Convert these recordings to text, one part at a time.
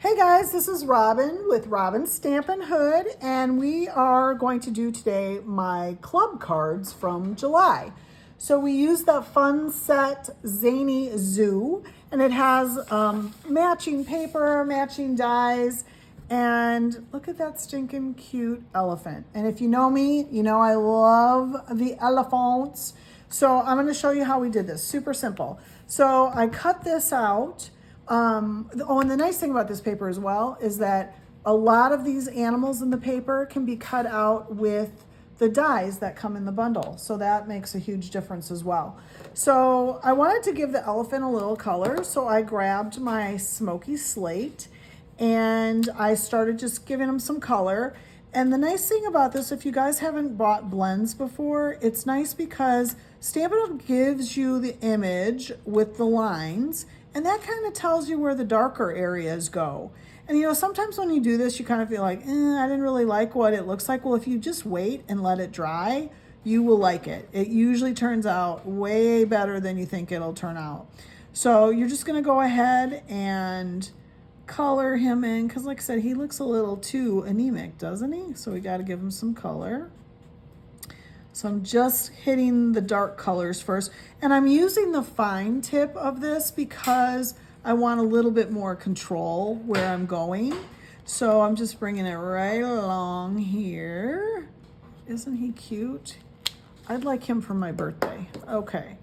Hey guys, this is Robin with Robin Stampin' Hood, and we are going to do today my club cards from July. So we use the Fun Set Zany Zoo, and it has matching paper, matching dies, and look at that stinking cute elephant. And if you know me, you know I love the elephants. So I'm going to show you how we did this. Super simple. So I cut this out. And the nice thing about this paper as well is that a lot of these animals in the paper can be cut out with the dies that come in the bundle. So that makes a huge difference as well. So I wanted to give the elephant a little color. So I grabbed my smoky slate and I started just giving him some color. And the nice thing about this, if you guys haven't bought blends before, it's nice because Stampin' gives you the image with the lines, and that kind of tells you where the darker areas go. And you know, sometimes when you do this, you kind of feel like, I didn't really like what it looks like. Well, if you just wait and let it dry, you will like it. It usually turns out way better than you think it'll turn out. So you're just gonna go ahead and color him in, because like I said, he looks a little too anemic, doesn't he? So we got to give him some color. So I'm just hitting the dark colors first, and I'm using the fine tip of this because I want a little bit more control where I'm going. So I'm just bringing it right along here. Isn't he cute? I'd like him for my birthday. Okay,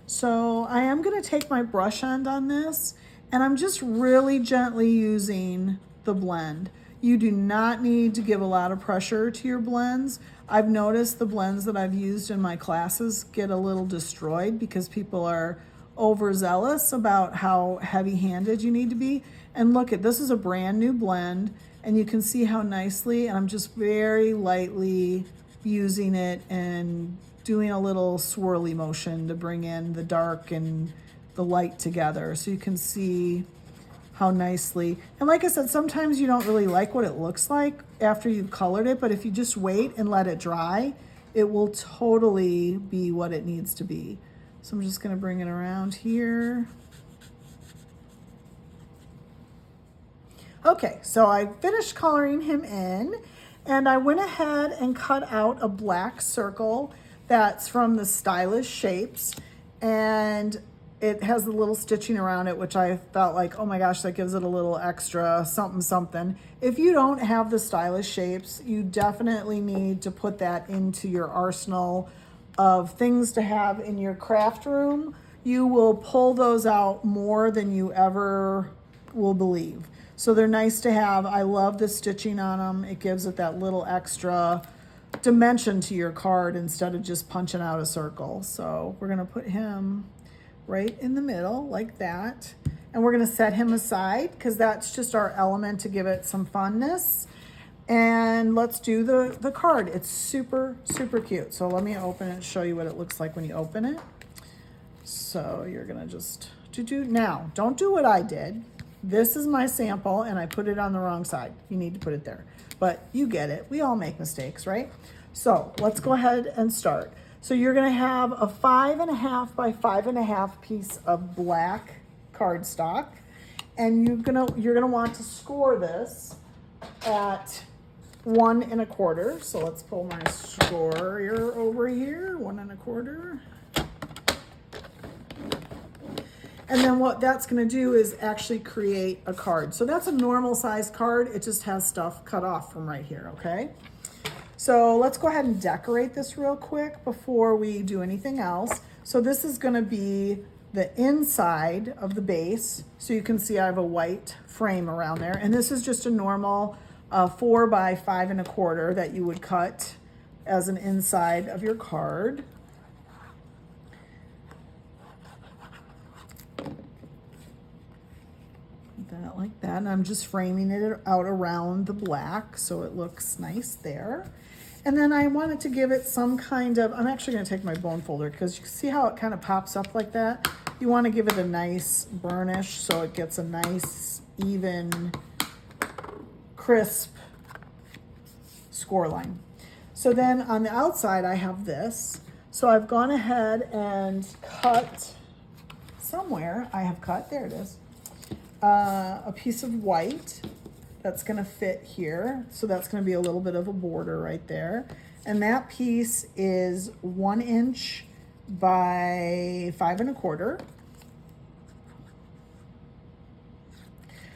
so I am going to take my brush end on this, and I'm just really gently using the blend. You do not need to give a lot of pressure to your blends. I've noticed the blends that I've used in my classes get a little destroyed because people are overzealous about how heavy-handed you need to be. And look, this is a brand new blend, and you can see how nicely, and I'm just very lightly using it and doing a little swirly motion to bring in the dark and the light together so you can see how nicely. And like I said, sometimes you don't really like what it looks like after you've colored it, but if you just wait and let it dry, it will totally be what it needs to be. So I'm just going to bring it around here. Okay, so I finished coloring him in, and I went ahead and cut out a black circle that's from the Stylish Shapes, and it has a little stitching around it, which I felt like, oh my gosh, that gives it a little extra something something. If you don't have the Stylish Shapes, you definitely need to put that into your arsenal of things to have in your craft room. You will pull those out more than you ever will believe. So they're nice to have. I love the stitching on them. It gives it that little extra dimension to your card instead of just punching out a circle. So we're gonna put him right in the middle like that, and we're going to set him aside because that's just our element to give it some funness. And let's do the card. It's super cute. So let me open it and show you what it looks like when you open it. So you're going to just now, don't do what I did. This is my sample and I put it on the wrong side. You need to put it there, but you get it. We all make mistakes, right? So let's go ahead and start. So you're gonna have a 5.5 by 5.5 piece of black cardstock, and you're gonna want to score this at 1 1/4. So let's pull my scorer over here, 1 1/4. And then what that's gonna do is actually create a card. So that's a normal size card. It just has stuff cut off from right here, okay? So let's go ahead and decorate this real quick before we do anything else. So this is gonna be the inside of the base. So you can see I have a white frame around there. And this is just a normal 4 by 5 1/4 that you would cut as an inside of your card. That like that, and I'm just framing it out around the black so it looks nice there. And then I wanted to give it some kind of, I'm actually going to take my bone folder because you can see how it kind of pops up like that. You want to give it a nice burnish so it gets a nice, even, crisp score line. So then on the outside I have this. So I've gone ahead and cut somewhere. I have cut, there it is. a piece of white that's going to fit here. So that's going to be a little bit of a border right there. And that piece is 1 inch by 5 1/4.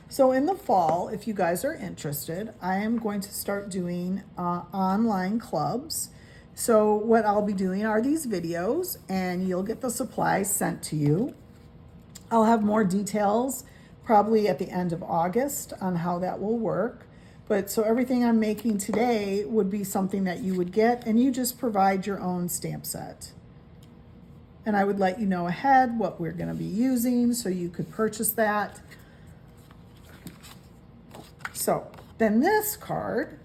So in the fall, if you guys are interested, I am going to start doing online clubs. So what I'll be doing are these videos, and you'll get the supplies sent to you. I'll have more details probably at the end of August on how that will work. But so everything I'm making today would be something that you would get, and you just provide your own stamp set. And I would let you know ahead what we're going to be using so you could purchase that. So then this card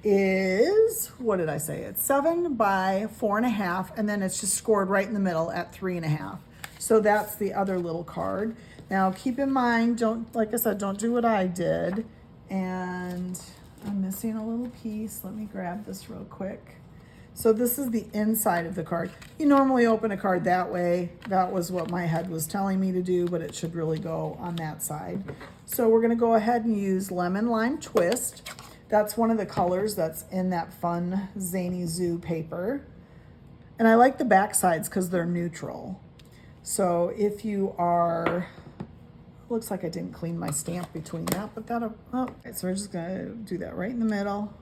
is, what did I say? It's 7 by 4 1/2, and then it's just scored right in the middle at 3 1/2. So that's the other little card. Now keep in mind, like I said, don't do what I did. And I'm missing a little piece. Let me grab this real quick. So this is the inside of the card. You normally open a card that way. That was what my head was telling me to do, but it should really go on that side. So we're gonna go ahead and use Lemon Lime Twist. That's one of the colors that's in that fun Zany Zoo paper. And I like the back sides because they're neutral. So if you are, looks like I didn't clean my stamp between that, but that'll, oh, so we're just gonna do that right in the middle.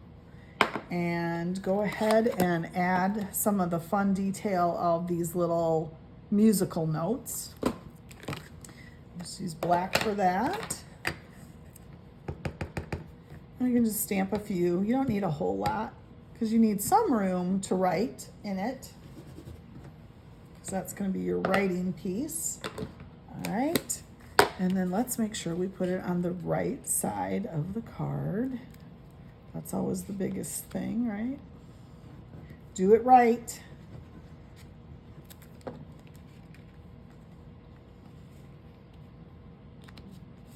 And go ahead and add some of the fun detail of these little musical notes. Just use black for that. And you can just stamp a few. You don't need a whole lot because you need some room to write in it. So that's going to be your writing piece. All right. And then let's make sure we put it on the right side of the card. That's always the biggest thing, right? Do it right.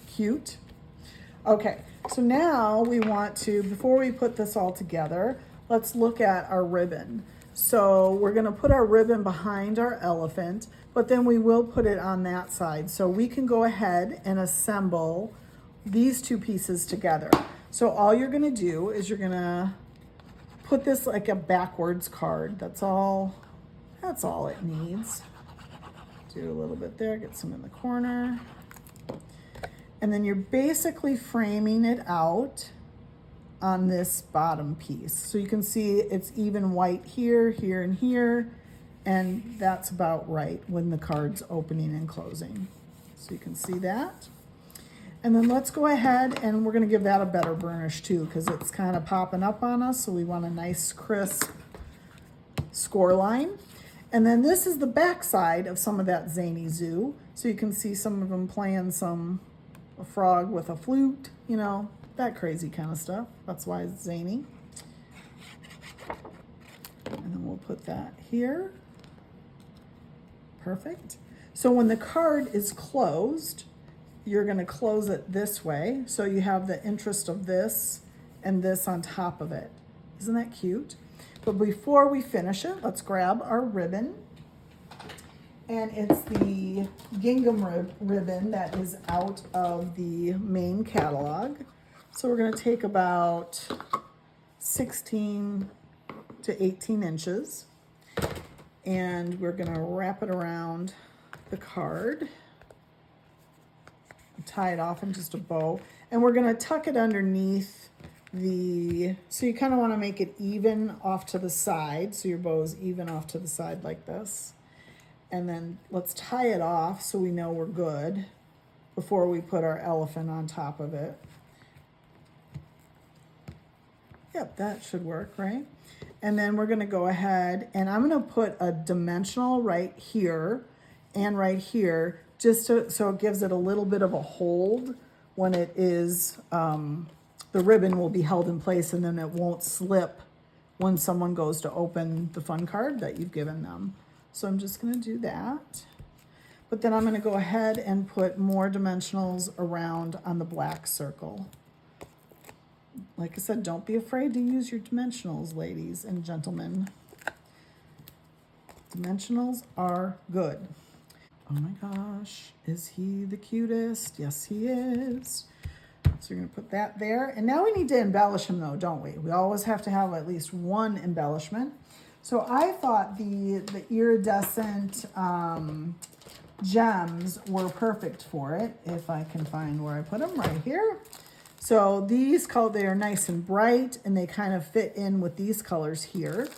Cute. Okay, so now we want to, before we put this all together, let's look at our ribbon. So we're gonna put our ribbon behind our elephant, but then we will put it on that side. So we can go ahead and assemble these two pieces together. So all you're gonna do is you're gonna put this like a backwards card. That's all it needs. Do a little bit there, get some in the corner. And then you're basically framing it out on this bottom piece. So you can see it's even white here, here, and here. And that's about right when the card's opening and closing. So you can see that. And then let's go ahead and we're gonna give that a better burnish too because it's kind of popping up on us. So we want a nice crisp score line. And then this is the back side of some of that Zany Zoo. So you can see some of them playing a frog with a flute, you know, that crazy kind of stuff. That's why it's zany. And then we'll put that here. Perfect. So when the card is closed, you're going to close it this way. So you have the interest of this and this on top of it. Isn't that cute? But before we finish it, let's grab our ribbon. And it's the gingham ribbon that is out of the main catalog. So we're going to take about 16 to 18 inches. And we're going to wrap it around the card. Tie it off in just a bow. And we're going to tuck it underneath so you kind of want to make it even off to the side. So your bow is even off to the side like this. And then let's tie it off so we know we're good before we put our elephant on top of it. Yep, that should work, right? And then we're gonna go ahead and I'm gonna put a dimensional right here and right here just so it gives it a little bit of a hold when it is, the ribbon will be held in place and then it won't slip when someone goes to open the fun card that you've given them. So I'm just gonna do that. But then I'm gonna go ahead and put more dimensionals around on the black circle. Like I said, don't be afraid to use your dimensionals, ladies and gentlemen. Dimensionals are good. Oh my gosh, is he the cutest? Yes, he is. So you're gonna put that there. And now we need to embellish him though, don't we? We always have to have at least one embellishment. So I thought the iridescent gems were perfect for it. If I can find where I put them, right here. So these colors, they are nice and bright and they kind of fit in with these colors here.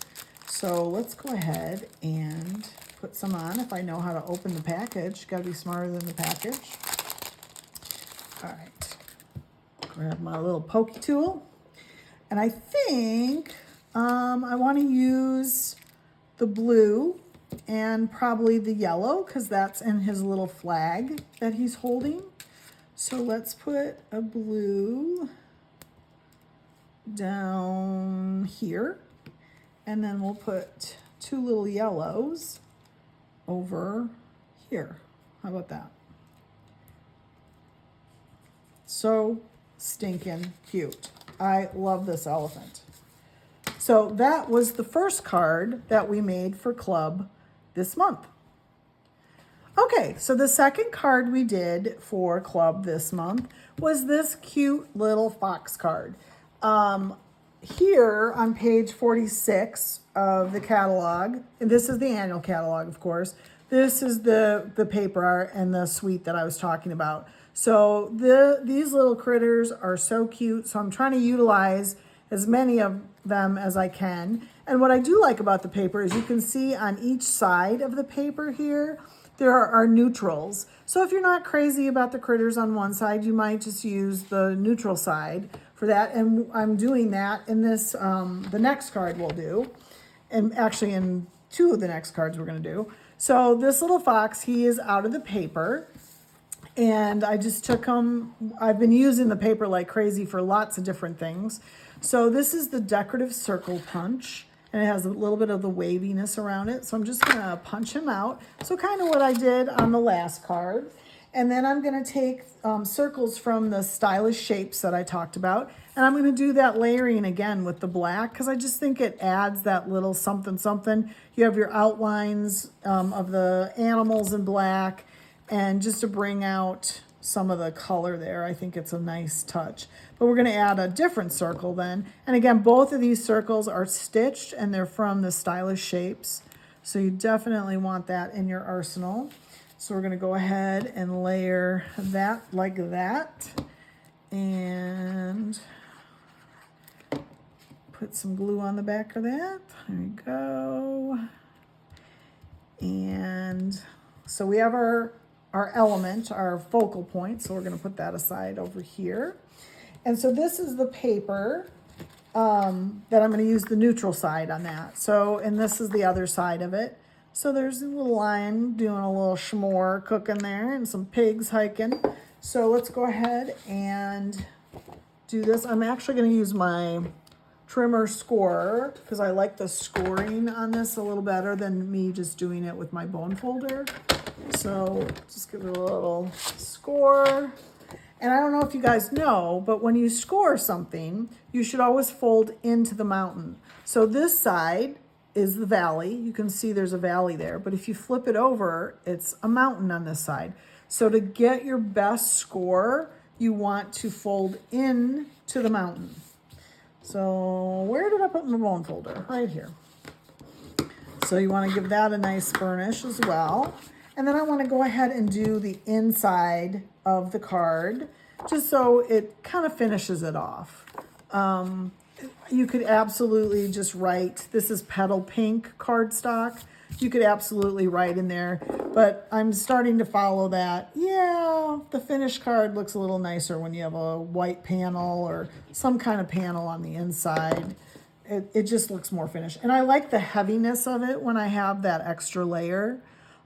So let's go ahead and put some on. If I know how to open the package, gotta be smarter than the package. All right, grab my little pokey tool. And I think I wanna use the blue and probably the yellow because that's in his little flag that he's holding. So let's put a blue down here. And then we'll put two little yellows over here. How about that? So stinking cute. I love this elephant. So that was the first card that we made for Club this month. Okay, so the second card we did for Club this month was this cute little fox card. Here on page 46 of the catalog, and this is the annual catalog, of course, this is the paper art and the suite that I was talking about. So these little critters are so cute, so I'm trying to utilize as many of them as I can. And what I do like about the paper is you can see on each side of the paper here, there are neutrals. So if you're not crazy about the critters on one side, you might just use the neutral side for that. And I'm doing that in this, the next card we'll do. And actually in two of the next cards we're gonna do. So this little fox, he is out of the paper. And I just took him, I've been using the paper like crazy for lots of different things. So this is the decorative circle punch. And it has a little bit of the waviness around it. So I'm just gonna punch him out. So kind of what I did on the last card. And then I'm gonna take circles from the stylish shapes that I talked about. And I'm gonna do that layering again with the black because I just think it adds that little something something. You have your outlines of the animals in black. And just to bring out some of the color there, I think it's a nice touch. But we're gonna add a different circle then. And again, both of these circles are stitched and they're from the stylish shapes. So you definitely want that in your arsenal. So we're gonna go ahead and layer that like that. And put some glue on the back of that. There we go. And so we have our element, our focal point. So we're gonna put that aside over here. And so this is the paper that I'm gonna use the neutral side on that. So, and this is the other side of it. So there's a little lion doing a little s'more cooking there and some pigs hiking. So let's go ahead and do this. I'm actually gonna use my trimmer scorer because I like the scoring on this a little better than me just doing it with my bone folder. So just give it a little score. And I don't know if you guys know, but when you score something, you should always fold into the mountain. So this side is the valley. You can see there's a valley there, but if you flip it over, it's a mountain on this side. So to get your best score, you want to fold in to the mountain. So where did I put my bone folder? Right here. So you want to give that a nice burnish as well. And then I want to go ahead and do the inside of the card just so it kind of finishes it off. You could absolutely just write, this is petal pink cardstock. You could absolutely write in there, but I'm starting to follow that. Yeah, the finished card looks a little nicer when you have a white panel or some kind of panel on the inside. It just looks more finished. And I like the heaviness of it when I have that extra layer.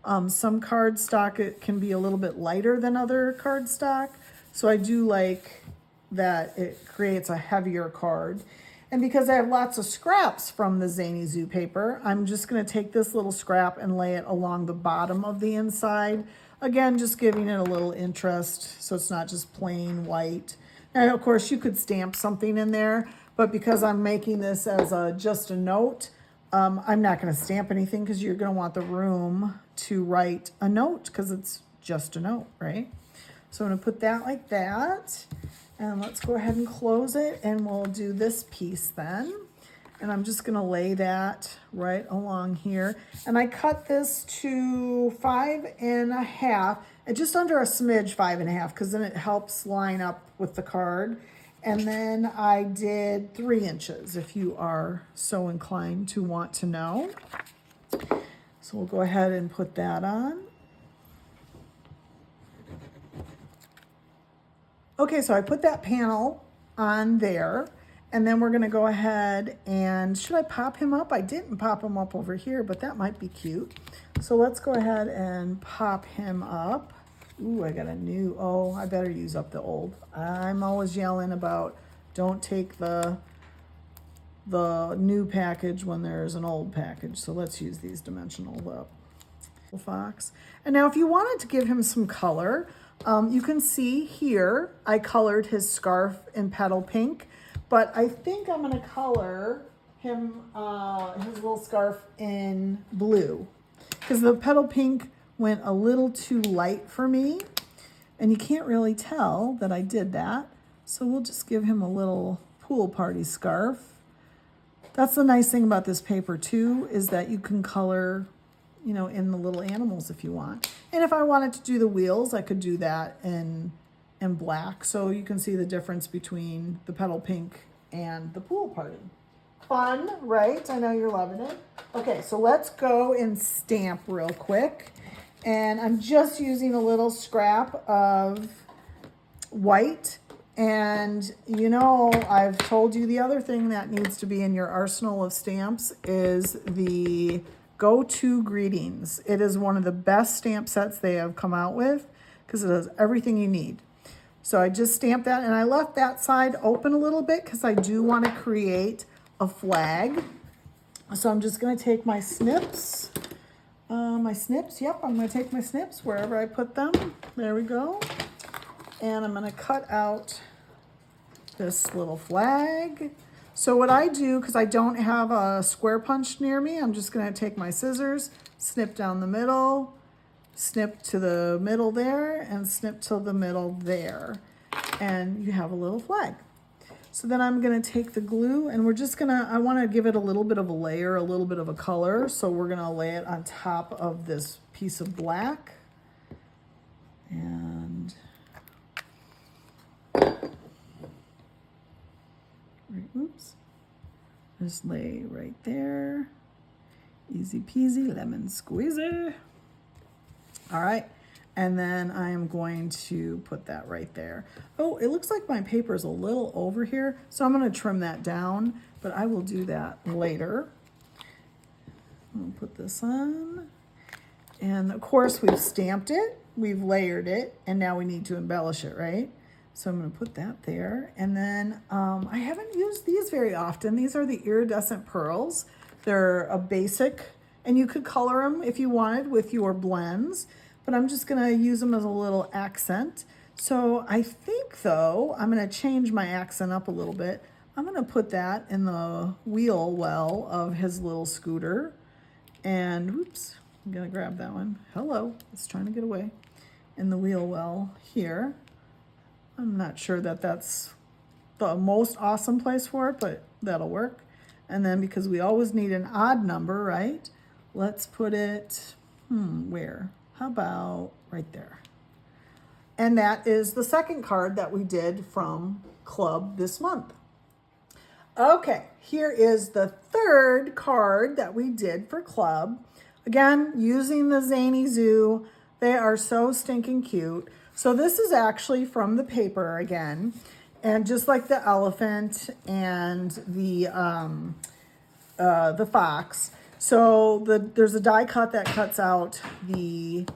Some cardstock, it can be a little bit lighter than other cardstock. So I do like that it creates a heavier card. And because I have lots of scraps from the Zany Zoo paper, I'm just gonna take this little scrap and lay it along the bottom of the inside. Again, just giving it a little interest so it's not just plain white. And of course you could stamp something in there, but because I'm making this as just a note, I'm not gonna stamp anything because you're gonna want the room to write a note because it's just a note, right? So I'm going to put that like that. And let's go ahead and close it, and we'll do this piece then. And I'm just going to lay that right along here. And I cut this to 5.5, and just under a smidge 5.5, because then it helps line up with the card. And then I did 3 inches, if you are so inclined to want to know. So we'll go ahead and put that on. Okay, so I put that panel on there, and then we're gonna go ahead and, should I pop him up? I didn't pop him up over here, but that might be cute. So let's go ahead and pop him up. Ooh, I got a new, oh, I better use up the old. I'm always yelling about don't take the new package when there's an old package. So let's use these dimensional up. Fox. And now if you wanted to give him some color, you can see here, I colored his scarf in petal pink, but I think I'm gonna color him, his little scarf in blue, because the petal pink went a little too light for me, and you can't really tell that I did that. So we'll just give him a little pool party scarf. That's the nice thing about this paper too, is that you can color, you know, in the little animals if you want. And if I wanted to do the wheels, I could do that in black. So you can see the difference between the petal pink and the pool party. Fun, right? I know you're loving it. Okay, so let's go and stamp real quick. And I'm just using a little scrap of white. And you know, I've told you the other thing that needs to be in your arsenal of stamps is the Go-To Greetings. It is one of the best stamp sets they have come out with because it has everything you need. So I just stamped that, and I left that side open a little bit because I do want to create a flag. So I'm just going to take my snips. Yep, I'm going to take my snips wherever I put them. There we go. And I'm going to cut out this little flag. So what I do, because I don't have a square punch near me, I'm just going to take my scissors, snip down the middle, snip to the middle there, and snip to the middle there. And you have a little flag. So then I'm going to take the glue, and we're just going to, I want to give it a little bit of a layer, a little bit of a color. So we're going to lay it on top of this piece of black. And oops, just lay right there. Easy peasy, lemon squeezy. All right, and then I am going to put that right there. Oh, it looks like my paper is a little over here, so I'm gonna trim that down, but I will do that later. I'll put this on. And of course we've stamped it, we've layered it, and now we need to embellish it, right? So I'm going to put that there. And then I haven't used these very often. These are the iridescent pearls. They're a basic, and you could color them if you wanted with your blends, but I'm just going to use them as a little accent. So I think, though, I'm going to change my accent up a little bit. I'm going to put that in the wheel well of his little scooter. And oops, I'm going to grab that one. Hello, it's trying to get away. In the wheel well here. I'm not sure that that's the most awesome place for it, but that'll work. And then because we always need an odd number, right? Let's put it, where? How about right there? And that is the second card that we did from Club this month. Okay, here is the third card that we did for Club. Again, using the Zany Zoo. They are so stinking cute. So this is actually from the paper again, and just like the elephant and the fox. So there's a die cut that cuts out the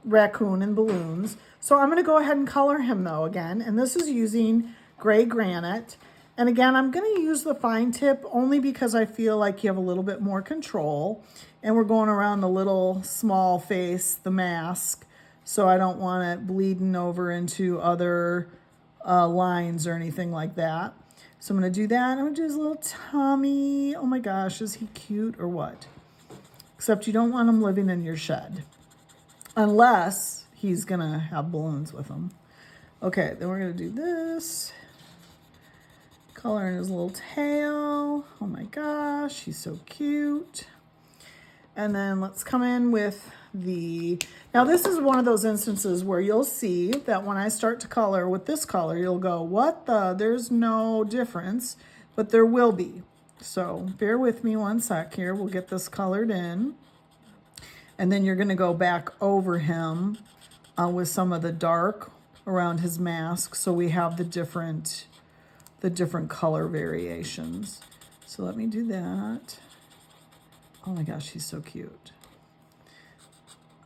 raccoon and balloons. So I'm going to go ahead and color him though again, and this is using gray granite. And again, I'm going to use the fine tip only because I feel like you have a little bit more control. And we're going around the little small face, the mask. So I don't want it bleeding over into other lines or anything like that. So I'm going to do that. I'm going to do his little tummy. Oh my gosh, is he cute or what? except you don't want him living in your shed unless he's gonna have balloons with him. Okay, then we're gonna do this. Color in his little tail. Oh my gosh, he's so cute. And then let's come in with now this is one of those instances where you'll see that when I start to color with this color, you'll go, what the, there's no difference, but there will be. So bear with me one sec here. We'll get this colored in. And then you're gonna go back over him with some of the dark around his mask. So we have the different color variations. So let me do that. Oh my gosh, he's so cute.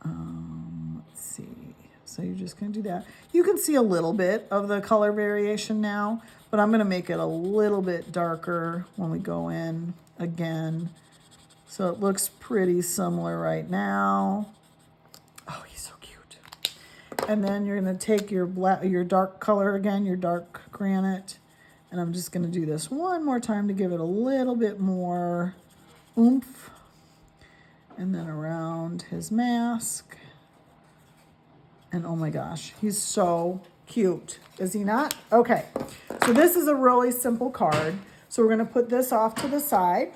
Let's see. So you're just gonna do that. You can see a little bit of the color variation now, but I'm gonna make it a little bit darker when we go in again. So it looks pretty similar right now. Oh, he's so cute. And then you're gonna take your dark color again, your dark granite, and I'm just gonna do this one more time to give it a little bit more oomph. And then around his mask. And oh my gosh, he's so cute. Is he not? Okay, so this is a really simple card. So we're gonna put this off to the side.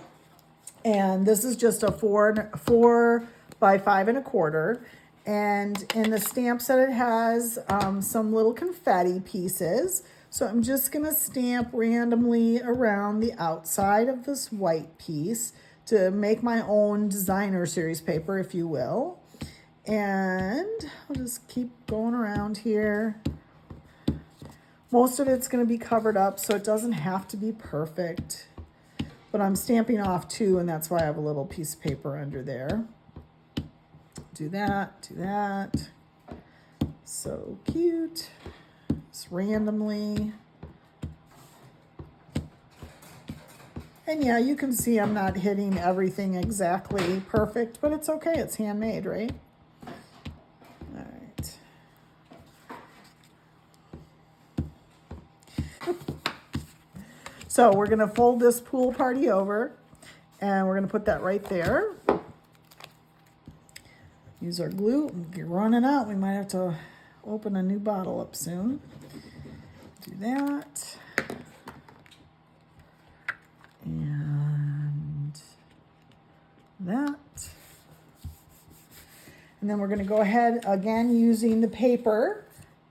And this is just a 4 by 5 1/4. And in the stamp set, it has some little confetti pieces. So I'm just gonna stamp randomly around the outside of this white piece to make my own designer series paper, if you will. And I'll just keep going around here. Most of it's gonna be covered up, so it doesn't have to be perfect. But I'm stamping off too, and that's why I have a little piece of paper under there. Do that, do that. So cute. Just randomly. And yeah, you can see I'm not hitting everything exactly perfect, but it's okay. It's handmade, right? All right. So we're gonna fold this pool party over, and we're gonna put that right there. Use our glue. You're running out. We might have to open a new bottle up soon. Do that. And that. And then we're going to go ahead again using the paper.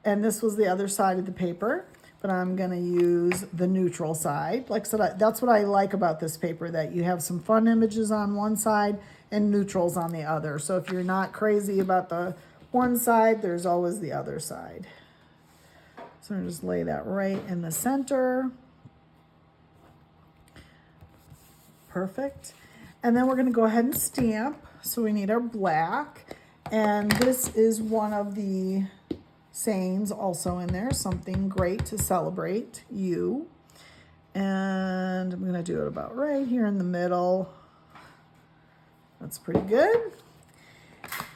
And this was the other side of the paper, but I'm going to use the neutral side. Like I said, that's what I like about this paper, that you have some fun images on one side and neutrals on the other. So if you're not crazy about the one side, there's always the other side. So I'm going to just lay that right in the center. Perfect. And then we're going to go ahead and stamp. So we need our black. And this is one of the sayings also in there, something great to celebrate you. And I'm going to do it about right here in the middle. That's pretty good.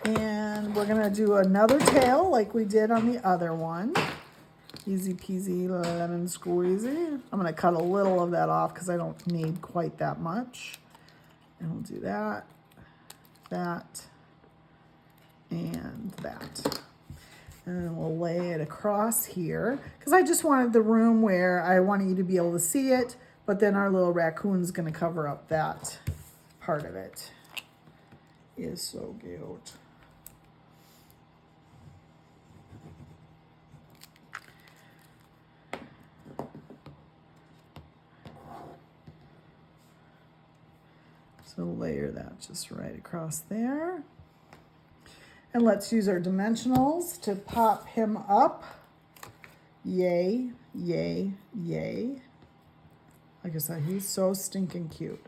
And we're going to do another tail like we did on the other one. Easy peasy lemon squeezy. I'm going to cut a little of that off because I don't need quite that much. And we'll do that, that, and that. And then we'll lay it across here because I just wanted the room where I wanted you to be able to see it, but then our little raccoon's going to cover up that part of it. He is so cute. So layer that just right across there. And let's use our dimensionals to pop him up. Yay, yay, yay. Like I said, he's so stinking cute.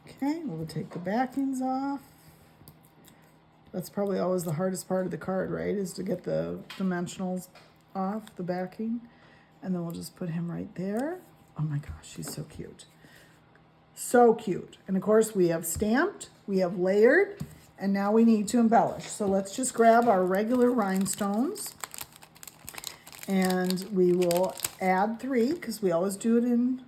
Okay, we'll take the backings off. That's probably always the hardest part of the card, right? Is to get the dimensionals off the backing. And then we'll just put him right there. Oh my gosh, he's so cute. So cute. And of course we have stamped, we have layered, and now we need to embellish. So let's just grab our regular rhinestones. And we will add 3 because we always do it in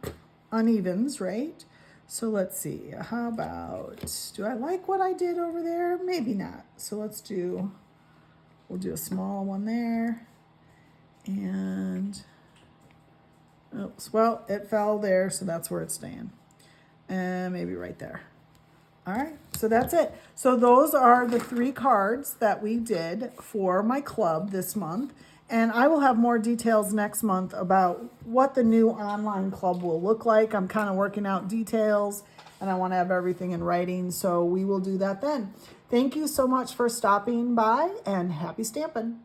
unevens, right? So let's see, how about, do I like what I did over there? Maybe not. So we'll do a small one there. And, oops, well, it fell there, so that's where it's staying. And maybe right there. All right, so that's it. So those are the 3 cards that we did for my club this month. And I will have more details next month about what the new online club will look like. I'm kind of working out details and I want to have everything in writing. So we will do that then. Thank you so much for stopping by and happy stamping.